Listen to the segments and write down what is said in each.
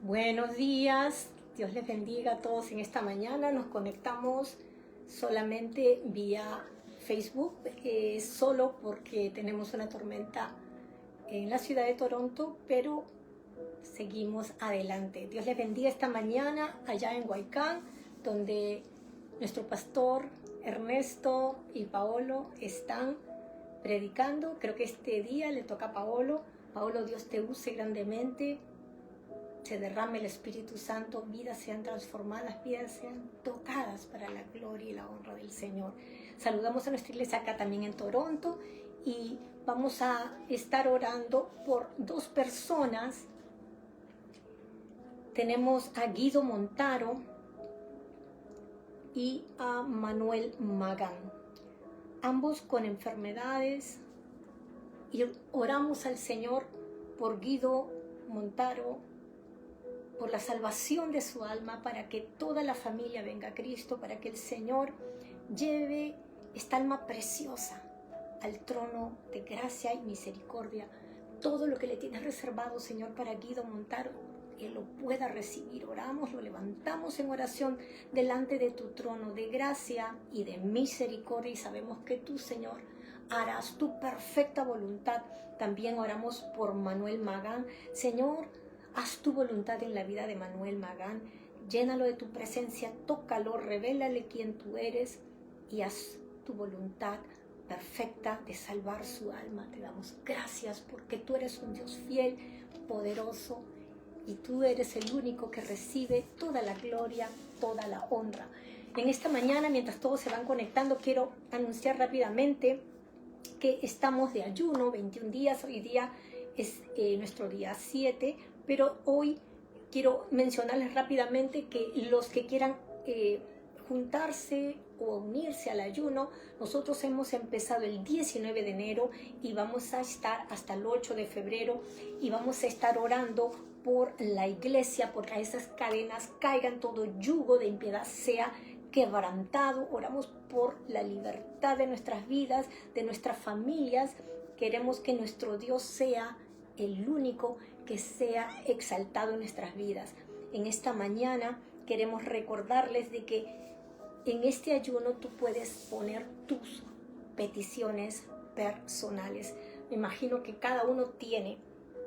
Buenos días, Dios les bendiga a todos en esta mañana. Nos conectamos solamente vía Facebook, solo porque tenemos una tormenta en la ciudad de Toronto, pero seguimos adelante. Dios les bendiga esta mañana allá en Huaycán, donde nuestro pastor Ernesto y Paolo están predicando. Creo que este día le toca a Paolo. Paolo, Dios te use grandemente. Se derrame el Espíritu Santo, vidas sean transformadas, vidas sean tocadas para la gloria y la honra del Señor. Saludamos a nuestra iglesia acá también en Toronto y vamos a estar orando por dos personas. Tenemos a Guido Montaro y a Manuel Magán, ambos con enfermedades, y oramos al Señor por Guido Montaro, por la salvación de su alma, para que toda la familia venga a Cristo, para que el Señor lleve esta alma preciosa al trono de gracia y misericordia. Todo lo que le tienes reservado, Señor, para Guido Montaro, Él lo pueda recibir. Oramos, lo levantamos en oración delante de tu trono de gracia y de misericordia, y sabemos que tú, Señor, harás tu perfecta voluntad. También oramos por Manuel Magán. Señor, haz tu voluntad en la vida de Manuel Magán, llénalo de tu presencia, tócalo, revélale quién tú eres y haz tu voluntad perfecta de salvar su alma. Te damos gracias porque tú eres un Dios fiel, poderoso, y tú eres el único que recibe toda la gloria, toda la honra. En esta mañana, mientras todos se van conectando, quiero anunciar rápidamente que estamos de ayuno, 21 días, hoy día es nuestro día 7, pero hoy quiero mencionarles rápidamente que los que quieran juntarse o unirse al ayuno, nosotros hemos empezado el 19 de enero y vamos a estar hasta el 8 de febrero y vamos a estar orando por la iglesia, porque a esas cadenas caigan, todo yugo de impiedad sea quebrantado. Oramos por la libertad de nuestras vidas, de nuestras familias. Queremos que nuestro Dios sea el único que sea exaltado en nuestras vidas. En esta mañana queremos recordarles de que en este ayuno tú puedes poner tus peticiones personales. Me imagino que cada uno tiene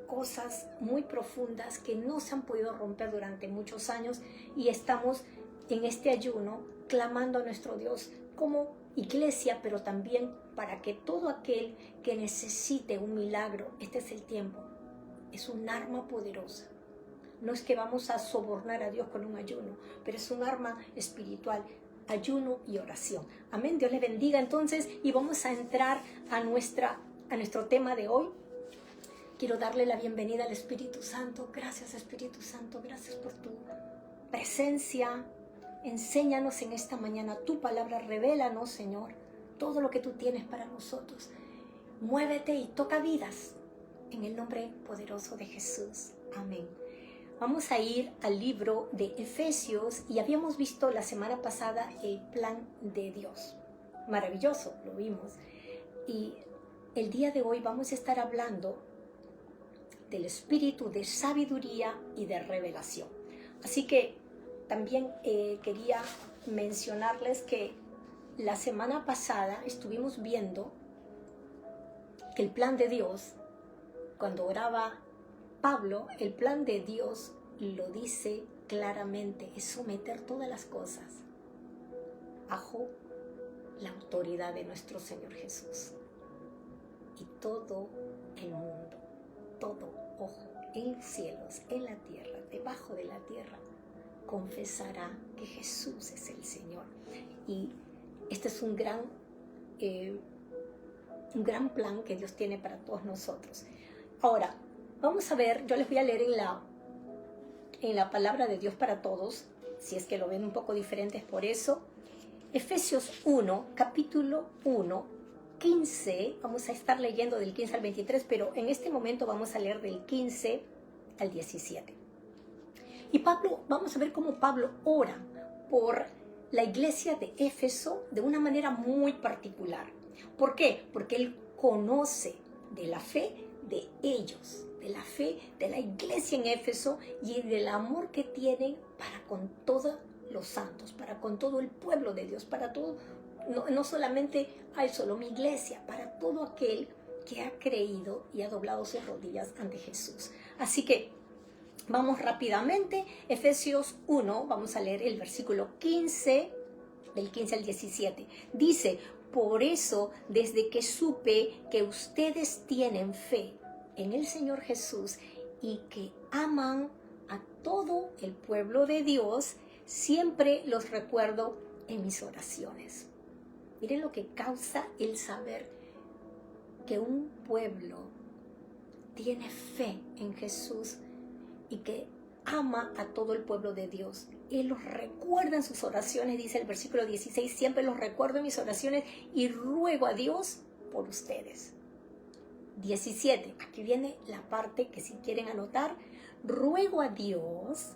cosas muy profundas que no se han podido romper durante muchos años y estamos en este ayuno clamando a nuestro Dios como iglesia, pero también para que todo aquel que necesite un milagro, este es el tiempo. Es un arma poderosa. No es que vamos a sobornar a Dios con un ayuno, pero es un arma espiritual, ayuno y oración. Amén. Dios les bendiga entonces y vamos a entrar a nuestro tema de hoy. Quiero darle la bienvenida al Espíritu Santo. Gracias, Espíritu Santo. Gracias por tu presencia. Enséñanos en esta mañana tu palabra. Revélanos, Señor, todo lo que tú tienes para nosotros. Muévete y toca vidas. En el nombre poderoso de Jesús. Amén. Vamos a ir al libro de Efesios y habíamos visto la semana pasada el plan de Dios. Maravilloso, lo vimos. Y el día de hoy vamos a estar hablando del espíritu de sabiduría y de revelación. Así que también quería mencionarles que la semana pasada estuvimos viendo que el plan de Dios, cuando oraba Pablo, el plan de Dios lo dice claramente, es someter todas las cosas bajo la autoridad de nuestro Señor Jesús. Y todo el mundo, todo ojo en los cielos, en la tierra, debajo de la tierra, confesará que Jesús es el Señor. Y este es un gran plan que Dios tiene para todos nosotros. Ahora, vamos a ver, yo les voy a leer en la palabra de Dios para todos, si es que lo ven un poco diferentes por eso. Efesios 1, capítulo 1, 15, vamos a estar leyendo del 15 al 23, pero en este momento vamos a leer del 15 al 17. Y Pablo, vamos a ver cómo Pablo ora por la iglesia de Éfeso de una manera muy particular. ¿Por qué? Porque él conoce de la fe de ellos, de la fe de la iglesia en Éfeso y del amor que tienen para con todos los santos, para con todo el pueblo de Dios, para todo, no solamente hay solo mi iglesia, para todo aquel que ha creído y ha doblado sus rodillas ante Jesús. Así que vamos rápidamente, Efesios 1, vamos a leer el versículo 15, del 15 al 17. Dice: por eso, desde que supe que ustedes tienen fe en el Señor Jesús y que aman a todo el pueblo de Dios, siempre los recuerdo en mis oraciones. Miren lo que causa el saber que un pueblo tiene fe en Jesús y que ama a todo el pueblo de Dios. Él los recuerda en sus oraciones, dice el versículo 16, siempre los recuerdo en mis oraciones y ruego a Dios por ustedes. 17, aquí viene la parte que si quieren anotar, ruego a Dios,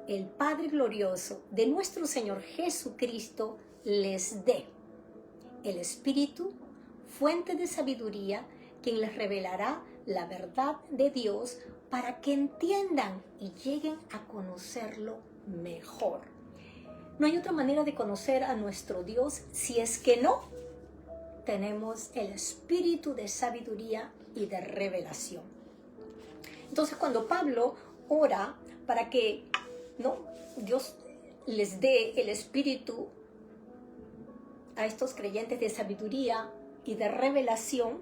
el Padre glorioso de nuestro Señor Jesucristo, les dé el Espíritu, fuente de sabiduría, quien les revelará la verdad de Dios para que entiendan y lleguen a conocerlo mejor. No hay otra manera de conocer a nuestro Dios si es que no tenemos el espíritu de sabiduría y de revelación. Entonces, cuando Pablo ora para que Dios les dé el espíritu a estos creyentes de sabiduría y de revelación,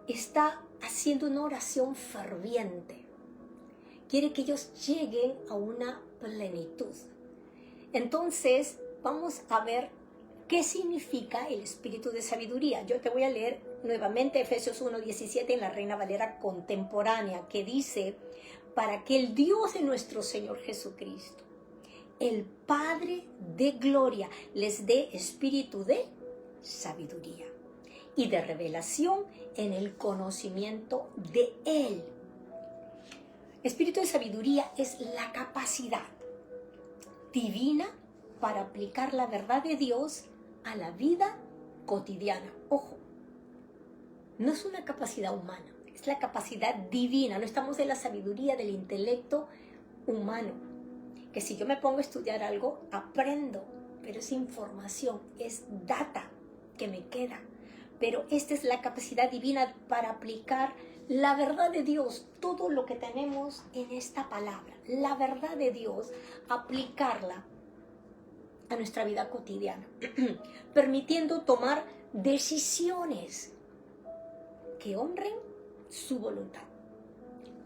está haciendo una oración ferviente. Quiere que ellos lleguen a una plenitud. Entonces, vamos a ver qué significa el espíritu de sabiduría. Yo te voy a leer nuevamente Efesios 1:17 en la Reina Valera contemporánea, que dice: para que el Dios de nuestro Señor Jesucristo, el Padre de gloria, les dé espíritu de sabiduría y de revelación en el conocimiento de Él. Espíritu de sabiduría es la capacidad divina para aplicar la verdad de Dios a la vida cotidiana. Ojo, no es una capacidad humana, es la capacidad divina. No estamos en la sabiduría del intelecto humano, que si yo me pongo a estudiar algo, aprendo, pero es información, es data que me queda. Pero esta es la capacidad divina para aplicar la verdad de Dios, todo lo que tenemos en esta palabra, la verdad de Dios, aplicarla a nuestra vida cotidiana, permitiendo tomar decisiones que honren su voluntad.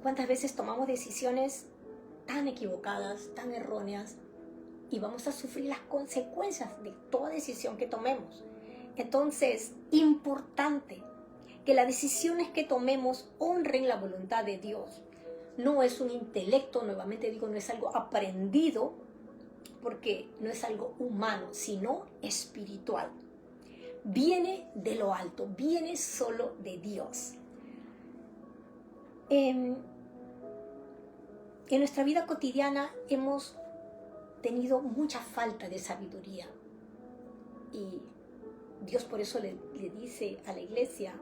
¿Cuántas veces tomamos decisiones tan equivocadas, tan erróneas, y vamos a sufrir las consecuencias de toda decisión que tomemos? Entonces, importante que las decisiones que tomemos honren la voluntad de Dios. No es un intelecto, nuevamente digo, no es algo aprendido, porque no es algo humano, sino espiritual. Viene de lo alto, viene solo de Dios. En nuestra vida cotidiana hemos tenido mucha falta de sabiduría y Dios por eso le dice a la iglesia: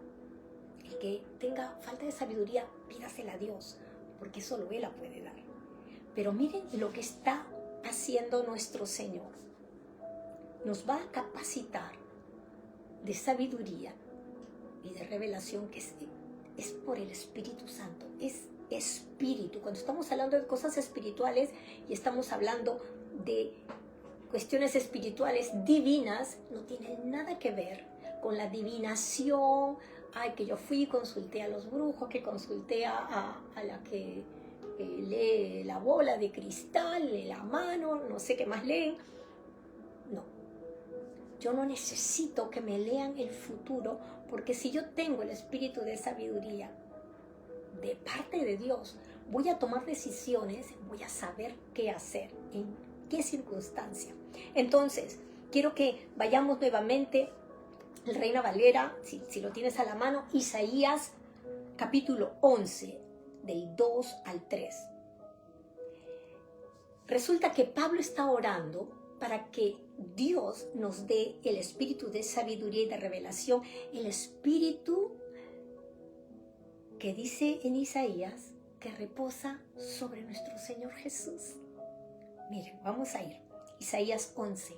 el que tenga falta de sabiduría, pídasela a Dios, porque solo Él la puede dar. Pero miren lo que está haciendo nuestro Señor. Nos va a capacitar de sabiduría y de revelación, que es por el Espíritu Santo, es espíritu. Cuando estamos hablando de cosas espirituales y estamos hablando de cuestiones espirituales divinas, no tiene nada que ver con la adivinación. Ay, que yo fui y consulté a los brujos, que consulté a la que lee la bola de cristal, lee la mano, no sé qué más leen. No, yo no necesito que me lean el futuro, porque si yo tengo el espíritu de sabiduría de parte de Dios, voy a tomar decisiones, voy a saber qué hacer, en qué circunstancia. Entonces, quiero que vayamos nuevamente al Reina Valera, si lo tienes a la mano, Isaías capítulo 11, del 2 al 3. Resulta que Pablo está orando para que Dios nos dé el espíritu de sabiduría y de revelación, el espíritu que dice en Isaías que reposa sobre nuestro Señor Jesús. Miren, vamos a ir. Isaías 11,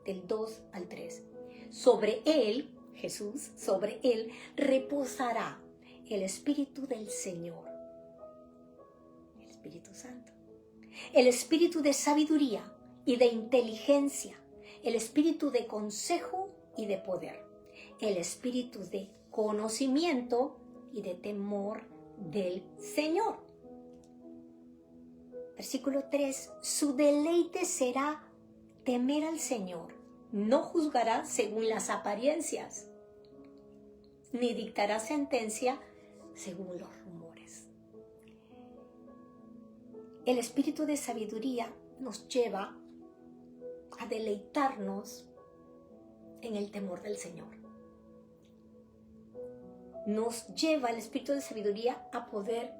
del 2 al 3. Sobre él, Jesús, sobre él reposará el Espíritu del Señor, el Espíritu Santo, el Espíritu de sabiduría y de inteligencia, el Espíritu de consejo y de poder, el Espíritu de conocimiento y de temor del Señor. Versículo 3, su deleite será temer al Señor, no juzgará según las apariencias, ni dictará sentencia según los rumores. El espíritu de sabiduría nos lleva a deleitarnos en el temor del Señor. Nos lleva el espíritu de sabiduría a poder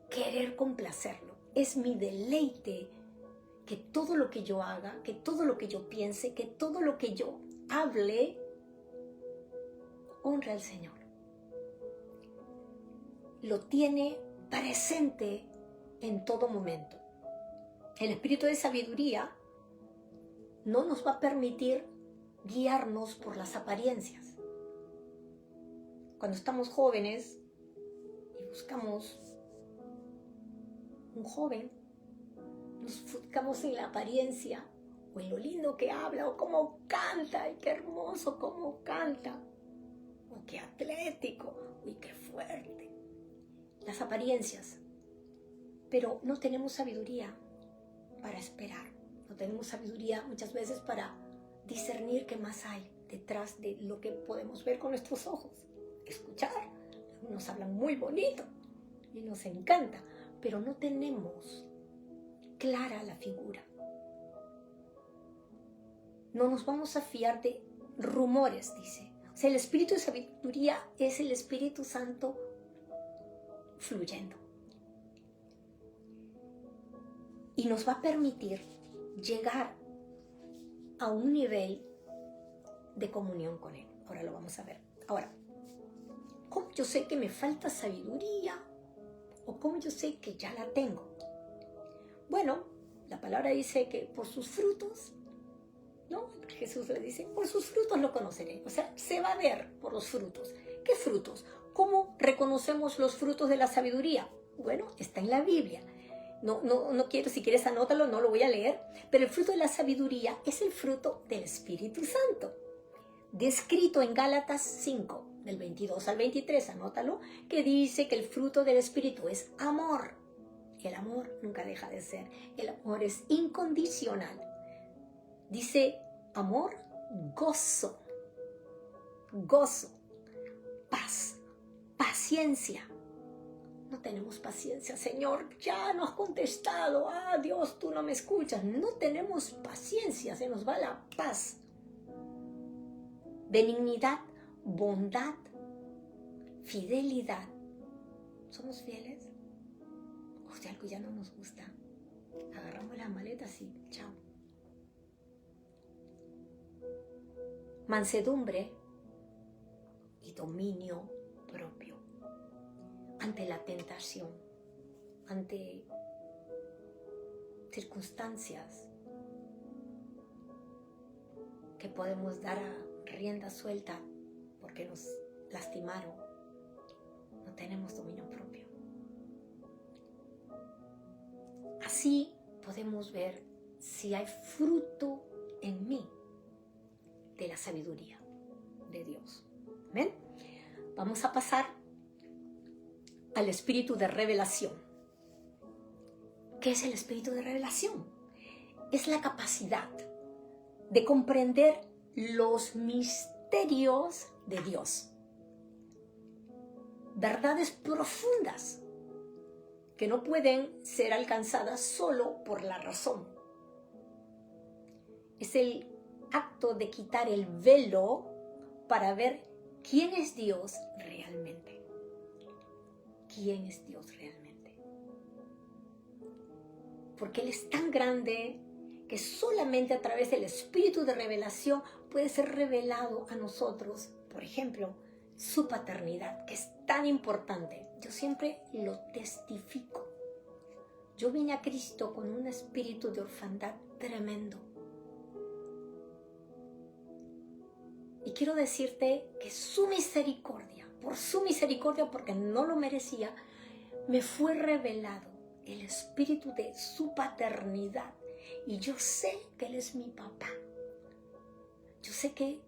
querer complacerlo. Es mi deleite que todo lo que yo haga, que todo lo que yo piense, que todo lo que yo hable, honre al Señor. Lo tiene presente en todo momento. El espíritu de sabiduría no nos va a permitir guiarnos por las apariencias. Cuando estamos jóvenes y buscamos un joven, nos enfocamos en la apariencia o en lo lindo que habla o cómo canta, y qué hermoso cómo canta, o qué atlético, uy, qué fuerte. Las apariencias. Pero no tenemos sabiduría para esperar, no tenemos sabiduría muchas veces para discernir qué más hay detrás de lo que podemos ver con nuestros ojos, escuchar. Nos hablan muy bonito y nos encanta, pero no tenemos clara la figura. No nos vamos a fiar de rumores, dice. O sea, el espíritu de sabiduría es el Espíritu Santo fluyendo. Y nos va a permitir llegar a un nivel de comunión con Él. Ahora lo vamos a ver. Ahora, ¿cómo yo sé que me falta sabiduría? ¿O cómo yo sé que ya la tengo? Bueno, la palabra dice que por sus frutos, ¿no? Jesús le dice, por sus frutos lo conoceré. O sea, se va a ver por los frutos. ¿Qué frutos? ¿Cómo reconocemos los frutos de la sabiduría? Bueno, está en la Biblia. No quiero, si quieres anótalo, no lo voy a leer, pero el fruto de la sabiduría es el fruto del Espíritu Santo, descrito en Gálatas 5, del 22 al 23, anótalo, que dice que el fruto del Espíritu es amor. El amor nunca deja de ser, el amor es incondicional. Dice amor, gozo, paz, paciencia. No tenemos paciencia, Señor, ya no has contestado, Dios, tú no me escuchas. No tenemos paciencia, se nos va la paz. Benignidad, bondad, fidelidad. ¿Somos fieles? O si algo ya no nos gusta, agarramos las maletas y chao. Mansedumbre y dominio propio. Ante la tentación, ante circunstancias que podemos dar a rienda suelta porque nos lastimaron, no tenemos dominio propio. Así podemos ver si hay fruto en mí de la sabiduría de Dios. ¿Ven? Vamos a pasar al espíritu de revelación. ¿Qué es el espíritu de revelación? Es la capacidad de comprender los misterios de Dios. Verdades profundas que no pueden ser alcanzadas solo por la razón. Es el acto de quitar el velo para ver quién es Dios realmente. ¿Quién es Dios realmente? Porque Él es tan grande que solamente a través del espíritu de revelación puede ser revelado a nosotros, por ejemplo, su paternidad, que es tan importante. yo siempre lo testifico. Yo vine a Cristo con un espíritu de orfandad tremendo. Y quiero decirte que su misericordia, porque no lo merecía, me fue revelado el espíritu de su paternidad. Y yo sé que Él es mi papá. Yo sé que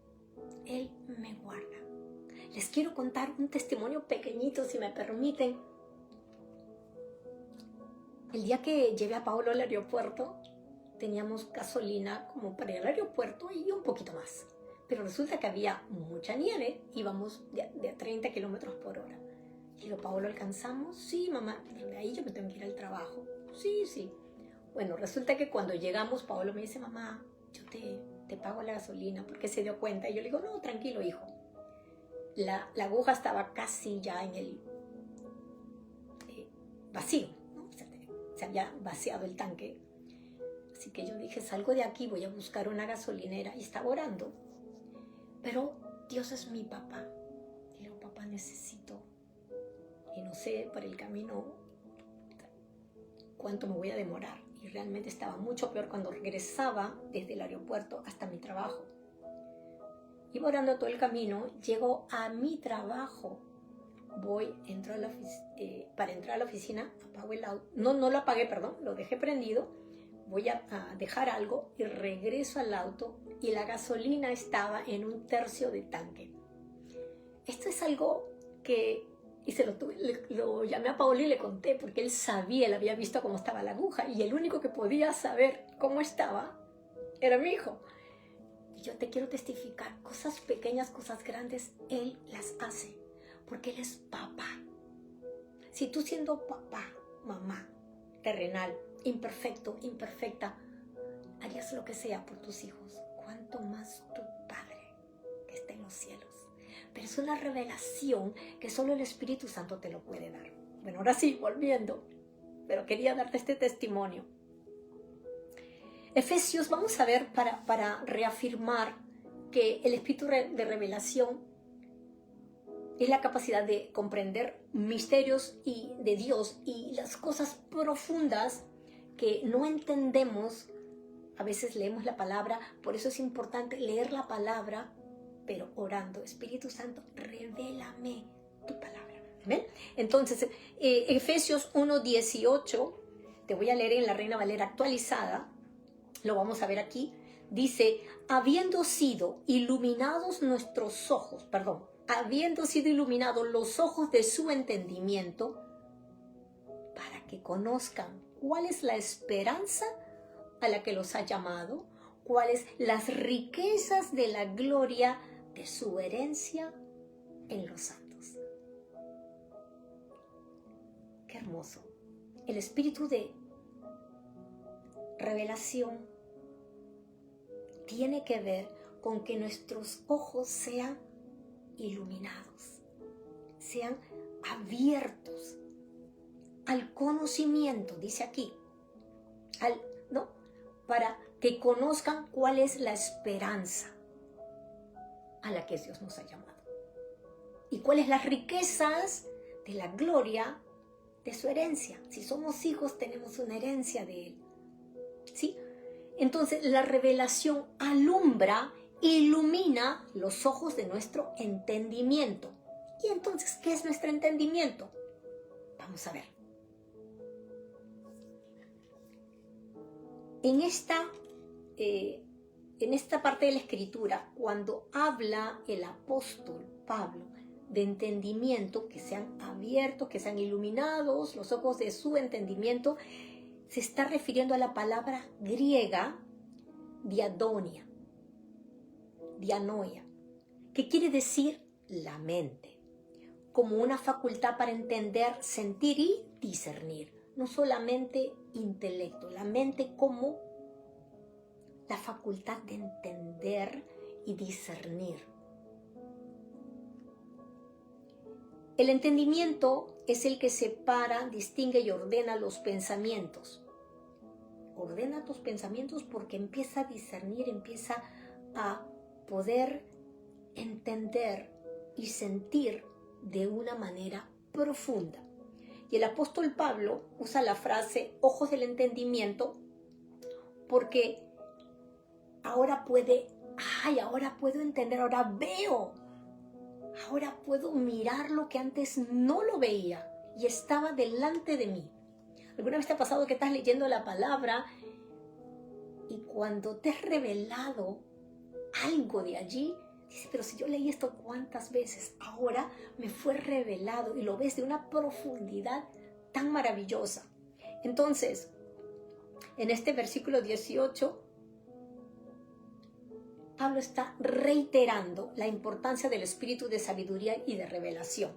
Él me guarda. Les quiero contar un testimonio pequeñito, si me permiten. El día que llevé a Pablo al aeropuerto, teníamos gasolina como para ir al aeropuerto y un poquito más. Pero resulta que había mucha nieve, íbamos de a 30 kilómetros por hora. Y digo, Pablo, ¿alcanzamos? Sí, mamá, pero de ahí yo me tengo que ir al trabajo. Sí. Bueno, resulta que cuando llegamos, Pablo me dice, mamá, yo te pago la gasolina, porque se dio cuenta. Y yo le digo, no, tranquilo, hijo. La aguja estaba casi ya en el vacío, ¿no? Se había vaciado el tanque. Así que yo dije, salgo de aquí, voy a buscar una gasolinera. Y estaba orando. Pero Dios es mi papá. Y digo, papá, necesito. Y no sé por el camino cuánto me voy a demorar. Y realmente estaba mucho peor cuando regresaba desde el aeropuerto hasta mi trabajo. Iba orando todo el camino, llego a mi trabajo. Entro a para entrar a la oficina, apago el auto. No lo apagué, perdón, lo dejé prendido. Voy a dejar algo y regreso al auto y la gasolina estaba en 1/3 de tanque. Esto es algo que, y lo llamé a Paolo y le conté porque él sabía, él había visto cómo estaba la aguja y el único que podía saber cómo estaba era mi hijo. Y yo te quiero testificar, cosas pequeñas, cosas grandes, Él las hace porque Él es papá. Si tú siendo papá, mamá, terrenal, imperfecto, imperfecta, harías lo que sea por tus hijos, cuánto más tu Padre que está en los cielos. Pero es una revelación que solo el Espíritu Santo te lo puede dar. Bueno, ahora sí, volviendo, pero quería darte este testimonio. Efesios, vamos a ver para reafirmar que el espíritu de revelación es la capacidad de comprender misterios de Dios y las cosas profundas que no entendemos. A veces leemos la palabra, por eso es importante leer la palabra, pero orando. Espíritu Santo, revélame tu palabra. ¿Ven? Entonces, Efesios 1:18, te voy a leer en la Reina Valera actualizada, lo vamos a ver aquí, dice, habiendo sido iluminados los ojos de su entendimiento, para que conozcan cuál es la esperanza a la que los ha llamado, cuáles las riquezas de la gloria de su herencia en los santos. Qué hermoso. El espíritu de revelación tiene que ver con que nuestros ojos sean iluminados, sean abiertos al conocimiento, dice aquí, para que conozcan cuál es la esperanza a la que Dios nos ha llamado y cuáles las riquezas de la gloria de su herencia. Si somos hijos, tenemos una herencia de Él. ¿Sí? Entonces la revelación alumbra, ilumina los ojos de nuestro entendimiento. ¿Y entonces qué es nuestro entendimiento? Vamos a ver. En esta parte de la Escritura, cuando habla el apóstol Pablo de entendimiento, que sean abiertos, que sean iluminados los ojos de su entendimiento, se está refiriendo a la palabra griega dianoia, que quiere decir la mente, como una facultad para entender, sentir y discernir. No solamente intelecto, la mente como la facultad de entender y discernir. El entendimiento es el que separa, distingue y ordena los pensamientos. Ordena tus pensamientos porque empieza a discernir, empieza a poder entender y sentir de una manera profunda. Y el apóstol Pablo usa la frase ojos del entendimiento porque ahora puedo entender, ahora veo, ahora puedo mirar lo que antes no lo veía y estaba delante de mí. ¿Alguna vez te ha pasado que estás leyendo la palabra y cuando te es revelado algo de allí, dices, pero si yo leí esto cuántas veces, ahora me fue revelado y lo ves de una profundidad tan maravillosa? Entonces, en este versículo 18, Pablo está reiterando la importancia del espíritu de sabiduría y de revelación,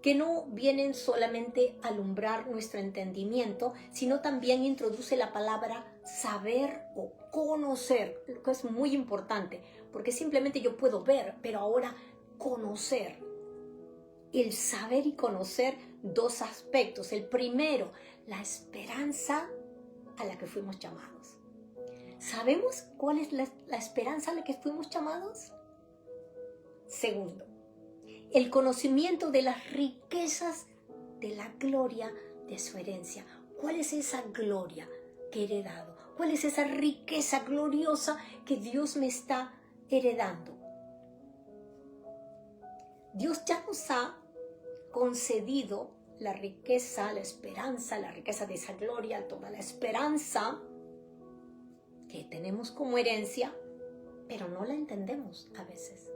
que no vienen solamente a alumbrar nuestro entendimiento, sino también introduce la palabra saber o conocer, lo que es muy importante, porque simplemente yo puedo ver, pero ahora conocer. El saber y conocer, dos aspectos. El primero, la esperanza a la que fuimos llamados. ¿Sabemos cuál es la esperanza a la que fuimos llamados? Segundo, el conocimiento de las riquezas de la gloria de su herencia. ¿Cuál es esa gloria que he heredado? ¿Cuál es esa riqueza gloriosa que Dios me está heredando? Dios ya nos ha concedido la riqueza, la esperanza, la riqueza de esa gloria, toda la esperanza que tenemos como herencia, pero no la entendemos a veces.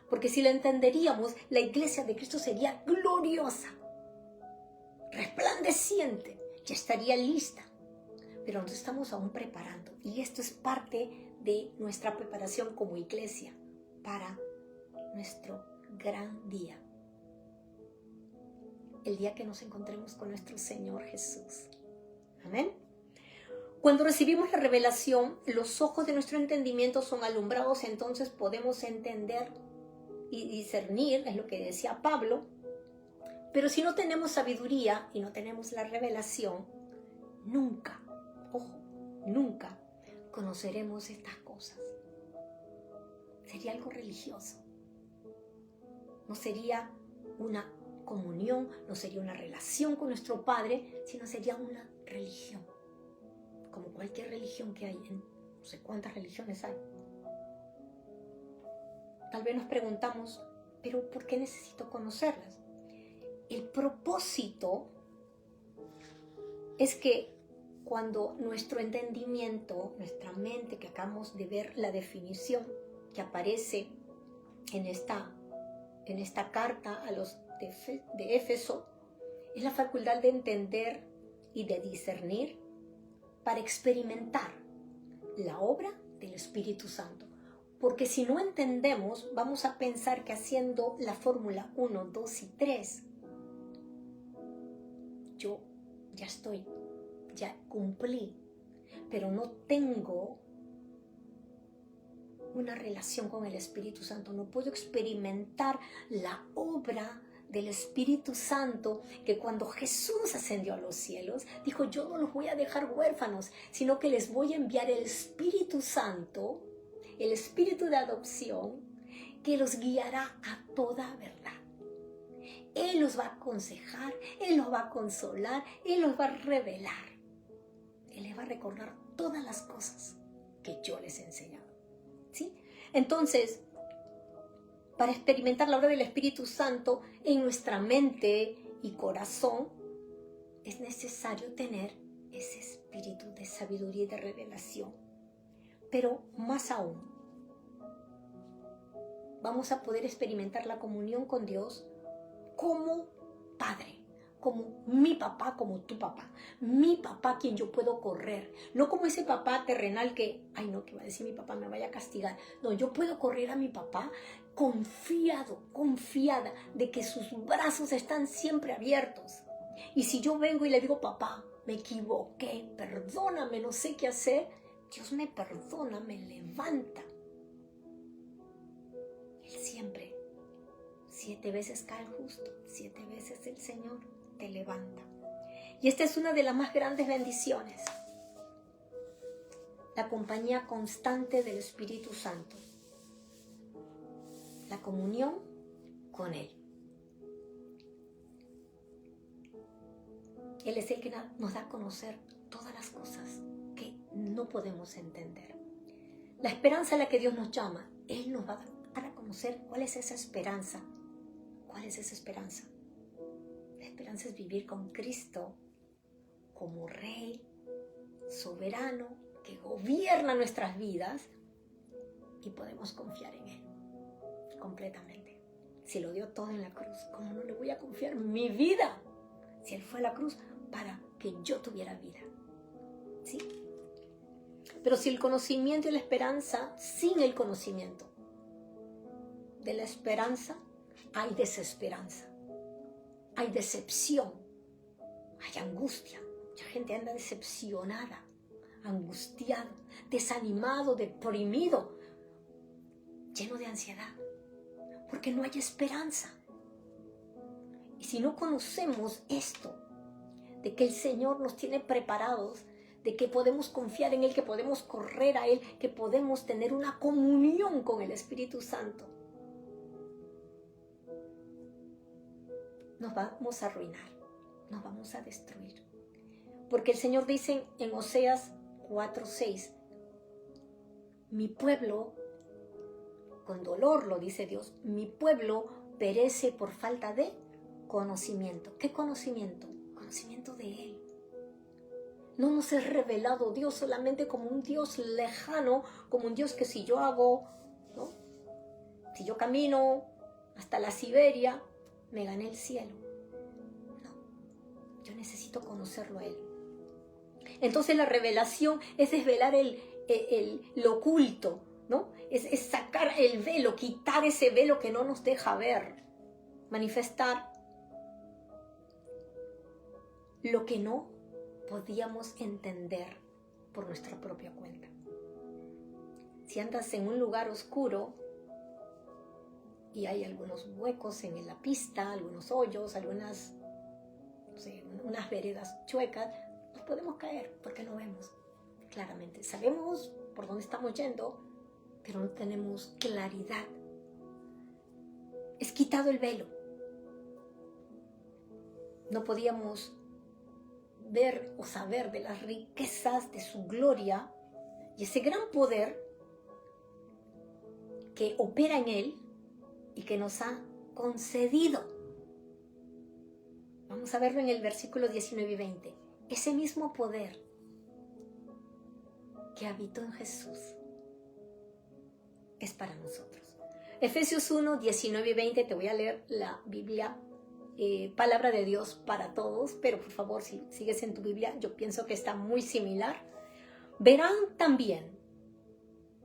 Porque si la entenderíamos, la iglesia de Cristo sería gloriosa, resplandeciente, ya estaría lista. Pero nos estamos aún preparando. Y esto es parte de nuestra preparación como iglesia para nuestro gran día. El día que nos encontremos con nuestro Señor Jesús. Amén. Cuando recibimos la revelación, los ojos de nuestro entendimiento son alumbrados, entonces podemos entender y discernir, es lo que decía Pablo. Pero si no tenemos sabiduría y no tenemos la revelación, nunca conoceremos estas cosas. Sería algo religioso. No sería una comunión, no sería una relación con nuestro Padre, sino sería una religión. Como cualquier religión que hay, no sé cuántas religiones hay. Tal vez nos preguntamos, ¿pero por qué necesito conocerlas? El propósito es que cuando nuestro entendimiento, nuestra mente, que acabamos de ver la definición que aparece en esta carta a los de Éfeso, es la facultad de entender y de discernir para experimentar la obra del Espíritu Santo. Porque si no entendemos, vamos a pensar que haciendo la fórmula 1, 2 y 3, yo ya cumplí, pero no tengo una relación con el Espíritu Santo. No puedo experimentar la obra del Espíritu Santo, que cuando Jesús ascendió a los cielos, dijo, yo no los voy a dejar huérfanos, sino que les voy a enviar el Espíritu Santo, el Espíritu de adopción, que los guiará a toda verdad. Él los va a aconsejar, Él los va a consolar, Él los va a revelar. Él les va a recordar todas las cosas que yo les he enseñado. ¿Sí? Entonces, para experimentar la obra del Espíritu Santo en nuestra mente y corazón, es necesario tener ese espíritu de sabiduría y de revelación. Pero más aún, vamos a poder experimentar la comunión con Dios como Padre, como mi papá, como tu papá. Mi papá, quien yo puedo correr. No como ese papá terrenal que, ay no, que va a decir mi papá, me vaya a castigar. No, yo puedo correr a mi papá confiada de que sus brazos están siempre abiertos. Y si yo vengo y le digo, papá, me equivoqué, perdóname, no sé qué hacer, Dios me perdona, me levanta. Él siempre, 7 veces cae el justo, 7 veces el Señor te levanta. Y esta es una de las más grandes bendiciones. La compañía constante del Espíritu Santo. La comunión con Él. Él es el que nos da a conocer todas las cosas que no podemos entender. La esperanza a la que Dios nos llama, Él nos va a dar a conocer cuál es esa esperanza. ¿Cuál es esa esperanza? La esperanza es vivir con Cristo como Rey, soberano, que gobierna nuestras vidas y podemos confiar en Él completamente. Si lo dio todo en la cruz, ¿cómo no le voy a confiar mi vida? Si Él fue a la cruz para que yo tuviera vida. ¿Sí? Pero si el conocimiento y la esperanza, sin el conocimiento de la esperanza, hay desesperanza, hay decepción, hay angustia. Mucha gente anda decepcionada, angustiado, desanimado, deprimido, lleno de ansiedad, porque no hay esperanza. Y si no conocemos esto, de que el Señor nos tiene preparados, de que podemos confiar en Él, que podemos correr a Él, que podemos tener una comunión con el Espíritu Santo, nos vamos a arruinar, nos vamos a destruir. Porque el Señor dice en Oseas 4:6, mi pueblo, con dolor lo dice Dios, mi pueblo perece por falta de conocimiento. ¿Qué conocimiento? Conocimiento de Él. No nos es revelado Dios solamente como un Dios lejano, como un Dios que si yo hago, ¿no? Si yo camino hasta la Siberia, me gané el cielo. No, yo necesito conocerlo a Él. Entonces la revelación es desvelar lo oculto, ¿no? Es sacar el velo, quitar ese velo que no nos deja ver, manifestar lo que no podíamos entender por nuestra propia cuenta. Si andas en un lugar oscuro y hay algunos huecos en la pista, algunos hoyos, algunas, no sé, unas veredas chuecas, nos podemos caer porque no vemos claramente. Sabemos por dónde estamos yendo, pero no tenemos claridad. Es quitado el velo. No podíamos ver o saber de las riquezas de su gloria y ese gran poder que opera en Él y que nos ha concedido. Vamos a verlo en el versículo 19 y 20. Ese mismo poder que habitó en Jesús es para nosotros. Efesios 1, 19 y 20, te voy a leer la Biblia, palabra de Dios para todos, pero por favor, si sigues en tu Biblia, yo pienso que está muy similar. Verán también,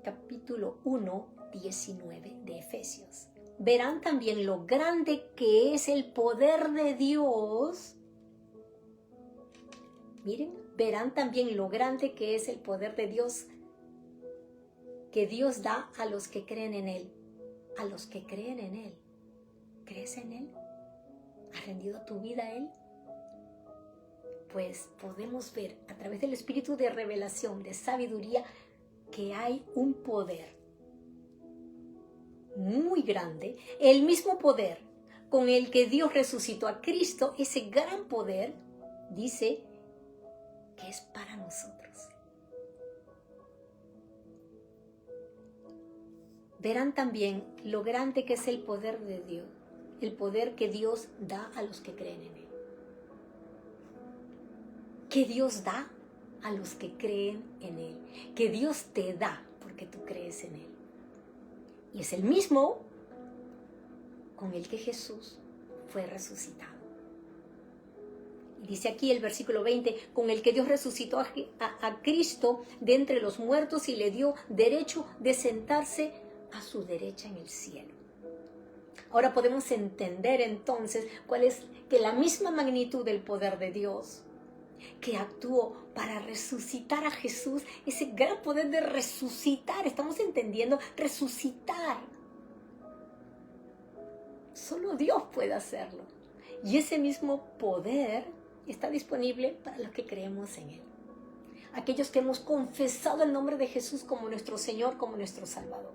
capítulo 1, 19 de Efesios, verán también lo grande que es el poder de Dios. Miren, verán también lo grande que es el poder de Dios que Dios da a los que creen en Él. A los que creen en Él. ¿Crees en Él? ¿Has rendido tu vida a Él? Pues podemos ver a través del espíritu de revelación, de sabiduría, que hay un poder muy grande, el mismo poder con el que Dios resucitó a Cristo, ese gran poder, dice que es para nosotros. Verán también lo grande que es el poder de Dios, el poder que Dios da a los que creen en Él. Que Dios da a los que creen en Él. Que Dios te da porque tú crees en Él. Y es el mismo con el que Jesús fue resucitado. Y dice aquí el versículo 20, con el que Dios resucitó a Cristo de entre los muertos y le dio derecho de sentarse a su derecha en el cielo. Ahora podemos entender entonces cuál es que la misma magnitud del poder de Dios que actuó para resucitar a Jesús, ese gran poder de resucitar, estamos entendiendo, resucitar. Solo Dios puede hacerlo. Y ese mismo poder está disponible para los que creemos en Él. Aquellos que hemos confesado el nombre de Jesús como nuestro Señor, como nuestro Salvador.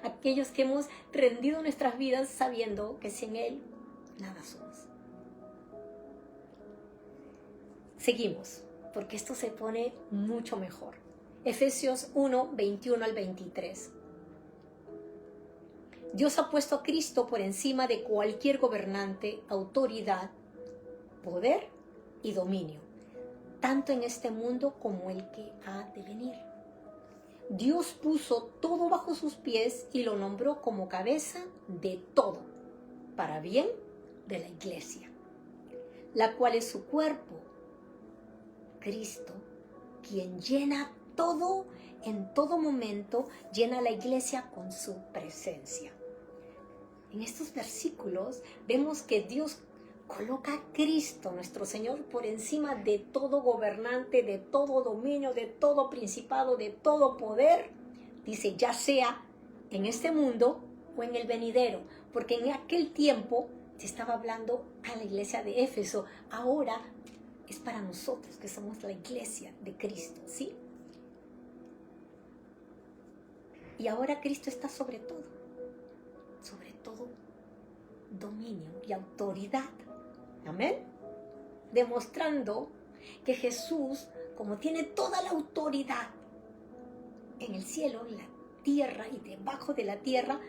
Aquellos que hemos rendido nuestras vidas sabiendo que sin Él nada somos. Seguimos, porque esto se pone mucho mejor. Efesios 1, 21 al 23. Dios ha puesto a Cristo por encima de cualquier gobernante, autoridad, poder y dominio, tanto en este mundo como el que ha de venir. Dios puso todo bajo sus pies y lo nombró como cabeza de todo, para bien de la iglesia, la cual es su cuerpo, Cristo, quien llena todo en todo momento, llena la iglesia con su presencia. En estos versículos vemos que Dios coloca a Cristo, nuestro Señor, por encima de todo gobernante, de todo dominio, de todo principado, de todo poder. Dice, ya sea en este mundo o en el venidero, porque en aquel tiempo se estaba hablando a la iglesia de Éfeso. Ahora es para nosotros, que somos la iglesia de Cristo, ¿sí? Y ahora Cristo está sobre todo dominio y autoridad. Amén. Demostrando que Jesús, como tiene toda la autoridad en el cielo, en la tierra y debajo de la tierra,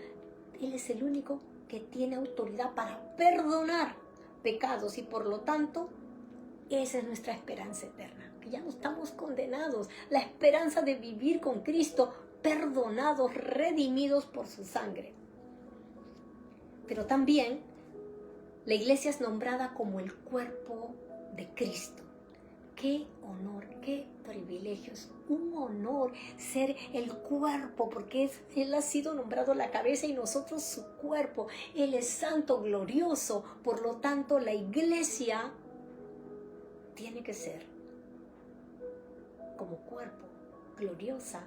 Él es el único que tiene autoridad para perdonar pecados y por lo tanto, esa es nuestra esperanza eterna, que ya no estamos condenados. La esperanza de vivir con Cristo, perdonados, redimidos por su sangre. Pero también la iglesia es nombrada como el cuerpo de Cristo. ¡Qué honor, qué privilegio! Es un honor ser el cuerpo, porque Él ha sido nombrado la cabeza y nosotros su cuerpo. Él es santo, glorioso. Por lo tanto, la iglesia tiene que ser como cuerpo, gloriosa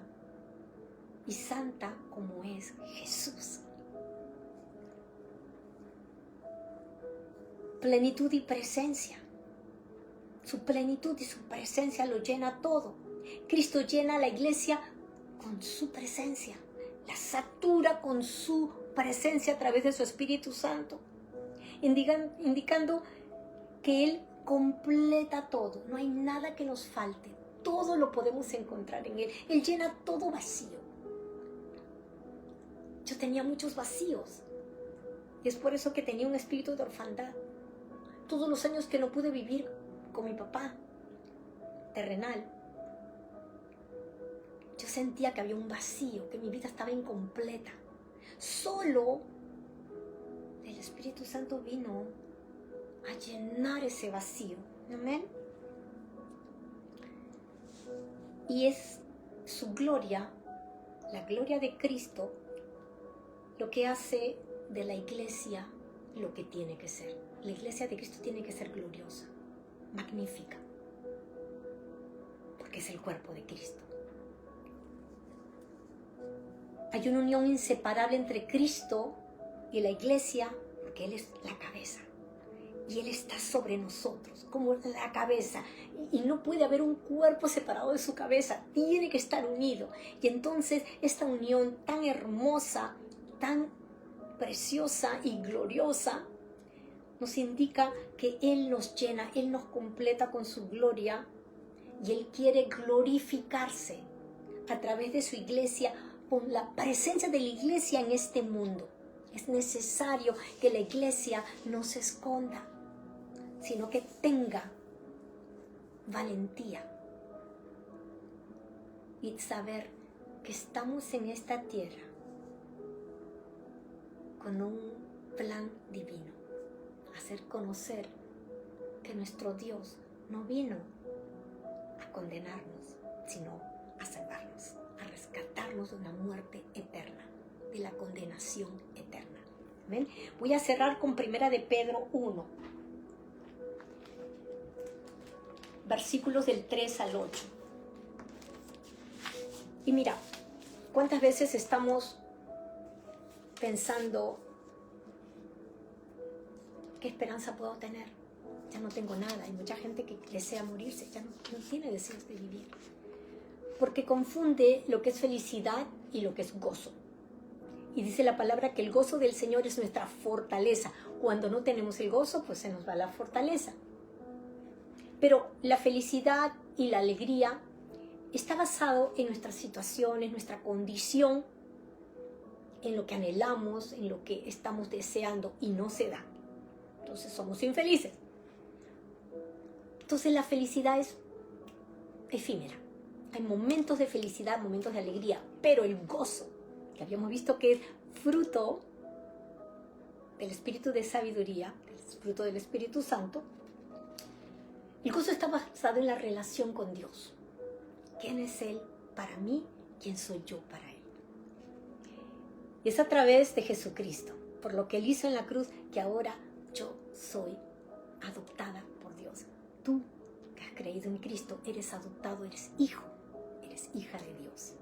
y santa como es Jesús. Plenitud y presencia. Su plenitud y su presencia lo llena todo. Cristo llena la iglesia con su presencia. La satura con su presencia a través de su Espíritu Santo. Indicando que Él completa todo. No hay nada que nos falte. Todo lo podemos encontrar en Él. Él llena todo vacío. Yo tenía muchos vacíos. Y es por eso que tenía un espíritu de orfandad. Todos los años que no pude vivir con mi papá terrenal, yo sentía que había un vacío, que mi vida estaba incompleta. Solo el Espíritu Santo vino a llenar ese vacío. Amén. Y es su gloria, la gloria de Cristo, lo que hace de la iglesia lo que tiene que ser. La iglesia de Cristo tiene que ser gloriosa, magnífica, porque es el cuerpo de Cristo. Hay una unión inseparable entre Cristo y la iglesia, porque Él es la cabeza. Y Él está sobre nosotros, como la cabeza. Y no puede haber un cuerpo separado de su cabeza. Tiene que estar unido. Y entonces esta unión tan hermosa, tan preciosa y gloriosa, nos indica que Él nos llena, Él nos completa con su gloria. Y Él quiere glorificarse a través de su iglesia, con la presencia de la iglesia en este mundo. Es necesario que la iglesia no se esconda, sino que tenga valentía y saber que estamos en esta tierra con un plan divino, hacer conocer que nuestro Dios no vino a condenarnos, sino a salvarnos, a rescatarnos de una muerte eterna, de la condenación eterna. ¿Ven? Voy a cerrar con 1 de Pedro 1, versículos del 3 al 8. Y mira, ¿cuántas veces estamos pensando, qué esperanza puedo tener? Ya no tengo nada. Hay mucha gente que desea morirse, ya no tiene deseos de vivir. Porque confunde lo que es felicidad y lo que es gozo. Y dice la palabra que el gozo del Señor es nuestra fortaleza. Cuando no tenemos el gozo, pues se nos va la fortaleza. Pero la felicidad y la alegría está basado en nuestras situaciones, nuestra condición, en lo que anhelamos, en lo que estamos deseando y no se da. Entonces somos infelices. Entonces la felicidad es efímera. Hay momentos de felicidad, momentos de alegría, pero el gozo, que habíamos visto que es fruto del espíritu de sabiduría, el fruto del Espíritu Santo, el gozo está basado en la relación con Dios. ¿Quién es Él para mí? ¿Quién soy yo para Él? Y es a través de Jesucristo, por lo que Él hizo en la cruz, que ahora yo soy adoptada por Dios. Tú que has creído en Cristo, eres adoptado, eres hijo, eres hija de Dios.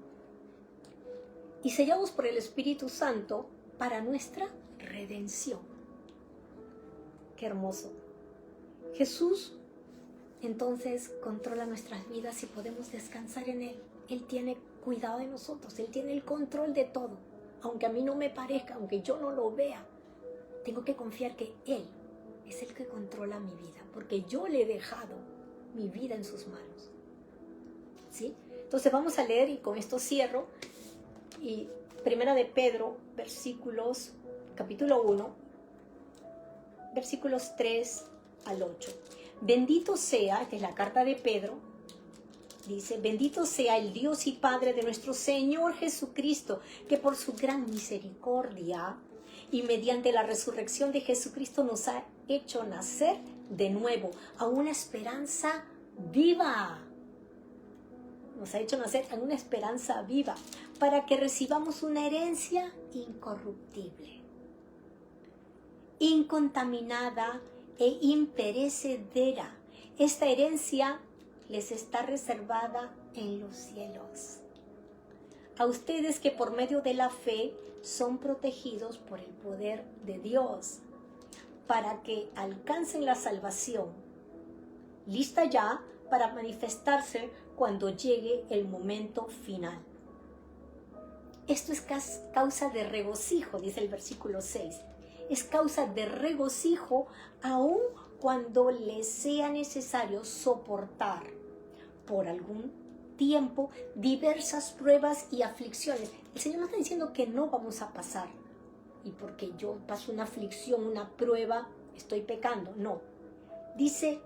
Y sellados por el Espíritu Santo para nuestra redención. Qué hermoso. Jesús entonces controla nuestras vidas y podemos descansar en Él. Él tiene cuidado de nosotros, Él tiene el control de todo. Aunque a mí no me parezca, aunque yo no lo vea, tengo que confiar que Él es el que controla mi vida, porque yo le he dejado mi vida en sus manos. ¿Sí? Entonces vamos a leer, y con esto cierro, y Primera de Pedro, capítulo 1, versículos 3 al 8. Bendito sea, esta es la carta de Pedro, dice, bendito sea el Dios y Padre de nuestro Señor Jesucristo, que por su gran misericordia y mediante la resurrección de Jesucristo nos ha hecho nacer de nuevo a una esperanza viva. Nos ha hecho nacer a una esperanza viva para que recibamos una herencia incorruptible, incontaminada e imperecedera. Esta herencia les está reservada en los cielos. A ustedes que por medio de la fe son protegidos por el poder de Dios, para que alcancen la salvación, lista ya para manifestarse cuando llegue el momento final. Esto es causa de regocijo, dice el versículo 6. Es causa de regocijo aun cuando les sea necesario soportar por algún tiempo diversas pruebas y aflicciones. El Señor no está diciendo que no vamos a pasar, y porque yo paso una aflicción, una prueba, estoy pecando. No, dice,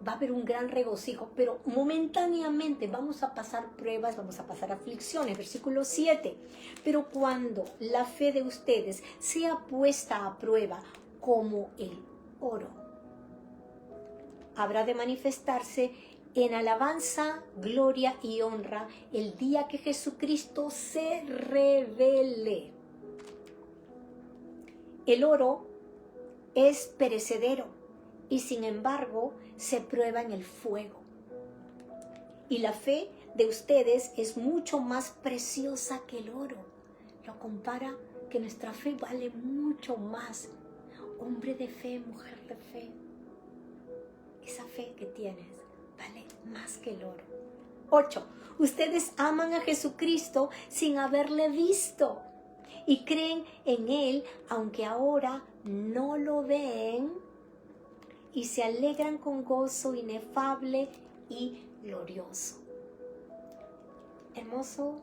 va a haber un gran regocijo, pero momentáneamente vamos a pasar pruebas, vamos a pasar aflicciones. Versículo 7, pero cuando la fe de ustedes sea puesta a prueba como el oro, habrá de manifestarse en alabanza, gloria y honra el día que Jesucristo se revele. El oro es perecedero y sin embargo se prueba en el fuego. Y la fe de ustedes es mucho más preciosa que el oro. Lo compara que nuestra fe vale mucho más. Hombre de fe, mujer de fe, esa fe que tienes vale más que el oro. 8. Ustedes aman a Jesucristo sin haberle visto y creen en Él aunque ahora no lo ven, y se alegran con gozo inefable y glorioso. Hermoso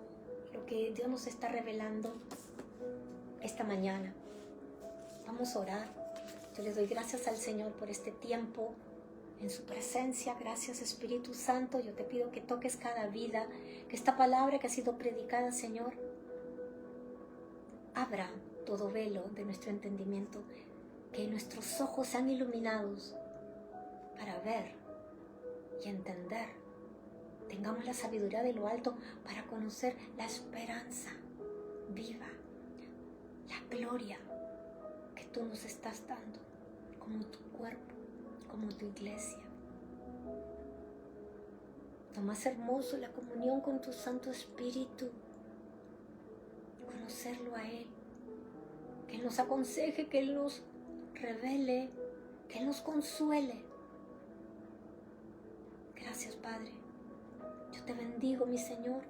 lo que Dios nos está revelando esta mañana. Vamos a orar. Yo le doy gracias al Señor por este tiempo en su presencia. Gracias, Espíritu Santo. Yo te pido que toques cada vida, que esta palabra que ha sido predicada, Señor, abra todo velo de nuestro entendimiento, que nuestros ojos sean iluminados para ver y entender. Tengamos la sabiduría de lo alto para conocer la esperanza viva, la gloria que tú nos estás dando como tu cuerpo, como tu iglesia. Lo más hermoso, la comunión con tu Santo Espíritu, conocerlo a Él, que Él nos aconseje, que Él nos revele, que Él nos consuele. Gracias, Padre. Yo te bendigo, mi Señor.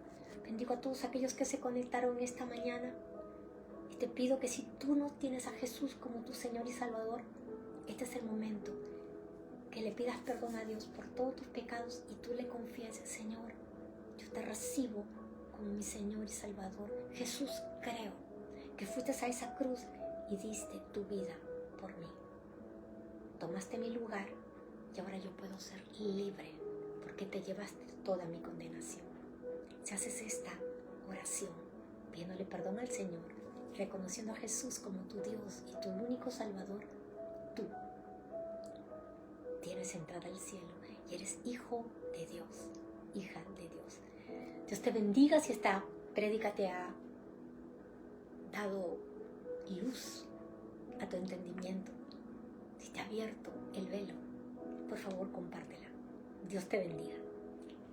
Bendigo a todos aquellos que se conectaron esta mañana. Y te pido que si tú no tienes a Jesús como tu Señor y Salvador, este es el momento que le pidas perdón a Dios por todos tus pecados y tú le confieses, Señor, yo te recibo como mi Señor y Salvador. Jesús, creo que fuiste a esa cruz y diste tu vida por mí. Tomaste mi lugar y ahora yo puedo ser libre porque te llevaste toda mi condenación. Si haces esta oración, pidiéndole perdón al Señor, reconociendo a Jesús como tu Dios y tu único Salvador, tú tienes entrada al cielo y eres hijo de Dios, hija de Dios. Dios te bendiga si esta prédica te ha dado luz a tu entendimiento, si te ha abierto el velo. Por favor, compártela. Dios te bendiga.